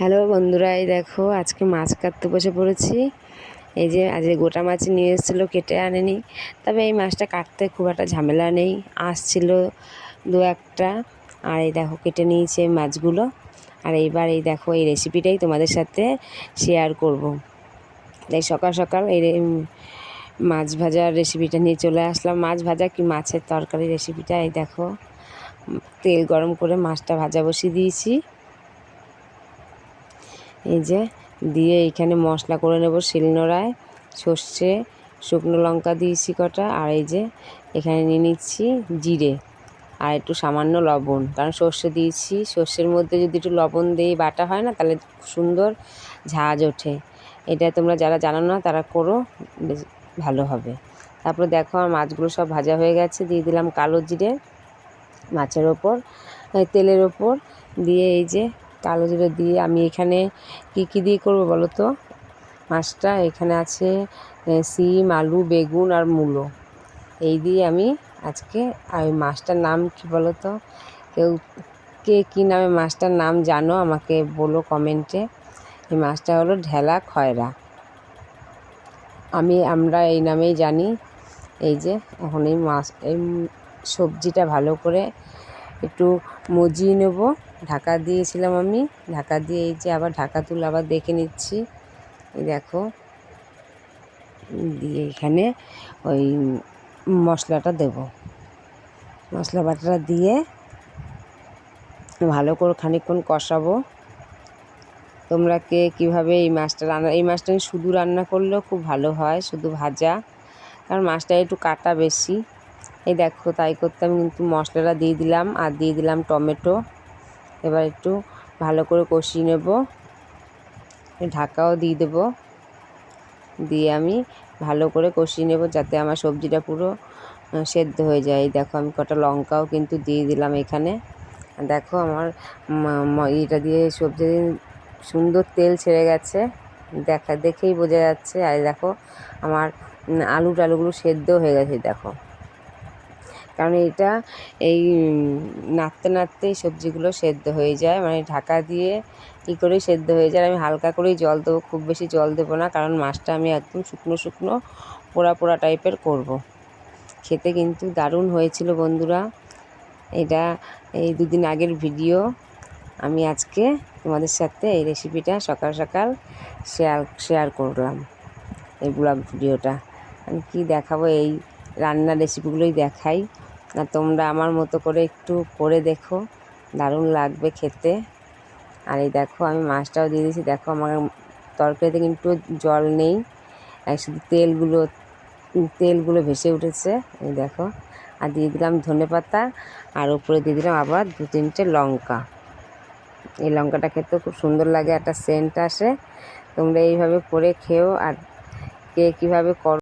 Hello বন্ধুরা, এই দেখো আজকে মাছ কাটতে বসে পড়েছি। এই যে আজকে গোটা মাছ নিয়ে এসেছিলো, কেটে আনেনি। তবে এই মাছটা কাটতে খুব একটা ঝামেলা নেই, আসছিল দু একটা। আর এই দেখো কেটে নিয়েছি এই মাছগুলো। আর এইবার এই দেখো এই রেসিপিটাই তোমাদের সাথে শেয়ার করব। তাই সকাল সকাল এই মাছ ভাজার রেসিপিটা নিয়ে চলে আসলাম। মাছ ভাজা কি মাছের তরকারি রেসিপিটা। এই দেখো তেল গরম করে মাছটা ভাজা বসিয়ে দিয়েছি। এই যে দিয়ে এইখানে মশলা করে নেব শিলনোড়ায়। সর্ষে, শুকনো লঙ্কা দিয়েছি কটা, আর এই যে এখানে নিয়ে নিচ্ছি জিরে আর একটু সামান্য লবণ, কারণ সর্ষে দিয়েছি। সর্ষের মধ্যে যদি একটু লবণ দিয়ে বাটা হয় না, তাহলে সুন্দর ঝাঁঝ ওঠে। এটা তোমরা যারা জানো না তারা করো, বেশ ভালো হবে। তারপরে দেখো আমার মাছগুলো সব ভাজা হয়ে গেছে। দিয়ে দিলাম কালো জিরে মাছের ওপর, তেলের ওপর দিয়ে। এই যে কালো জিরে দিয়ে আমি এখানে কি দিয়ে করব বলো তো মাছটা। এখানে আছে সিম, আলু, বেগুন আর মূলো। এই দিয়ে আমি আজকে। আর ওই মাছটার নাম কি বলো তো, কে কী নামে মাছটার নাম জানো আমাকে বলো কমেন্টে। এই মাছটা হলো ঢেলা খয়রা, আমরা এই নামেই জানি। এই যে এখন এই সবজিটা ভালো করে একটু মজিয়ে নেব। ঢাকা দিয়েছিলাম আমি, ঢাকা দিয়ে এই যে আবার ঢাকা তুলে আবার দেখে নিচ্ছি। এই দেখো দিয়ে এখানে ওই মশলাটা দেব। মশলা বাটাটা দিয়ে ভালো করে খানিকক্ষণ কষাবো। তোমরা কে কীভাবে এই মাছটা রান্না, এই মাছটা শুধু রান্না করলেও খুব ভালো হয়, শুধু ভাজা, কারণ মাছটা একটু কাটা বেশি। এই দেখো তাই করতে আমি কিন্তু মশলাটা দিয়ে দিলাম, আর দিয়ে দিলাম টমেটো। এবার একটু ভালো করে কষিয়ে নেব, ঢাকাও দিয়ে দেব। দিয়ে আমি ভালো করে কষিয়ে নেব যাতে আমার সবজিটা পুরো সেদ্ধ হয়ে যায়। এই দেখো আমি কটা লঙ্কাও কিন্তু দিয়ে দিলাম এখানে। দেখো আমার এটা দিয়ে সবজি সুন্দর তেল ছেড়ে গেছে, দেখেই বোঝা যাচ্ছে। আর দেখো আমার আলুগুলো সেদ্ধ হয়ে গেছে দেখো, কারণ এটা এই নাড়তে নাড়তেই সবজিগুলো সেদ্ধ হয়ে যায়, মানে ঢাকা দিয়ে কী করেই সেদ্ধ হয়ে যায়। আমি হালকা করেই জল দেবো, খুব বেশি জল দেবো না, কারণ মাছটা আমি একদম শুকনো শুকনো পোড়া পোড়া টাইপের করব। খেতে কিন্তু দারুণ হয়েছিল বন্ধুরা। এটা এই দুদিন আগের ভিডিও, আমি আজকে তোমাদের সাথে এই রেসিপিটা সকাল সকাল শেয়ার করলাম। এই ব্লগ ভিডিওটা আমি কী দেখাবো, এই রান্নার রেসিপিগুলোই দেখাই। আর তোমরা আমার মতো করে একটু করে দেখো, দারুণ লাগবে খেতে। আর এই দেখো আমি মাছটাও দিয়ে দিয়েছি। দেখো আমার তরকারিতে কিন্তু জল নেই, শুধু তেলগুলো ভেসে উঠেছে। এই দেখো, আর দিয়ে দিলাম ধনেপাতা, আর উপরে দিয়ে দিলাম আবার 2-3টে লঙ্কা। এই লঙ্কাটা খেতে খুব সুন্দর লাগে, একটা সেন্ট আসে। তোমরা এইভাবে করে খেও। আর কে কীভাবে করো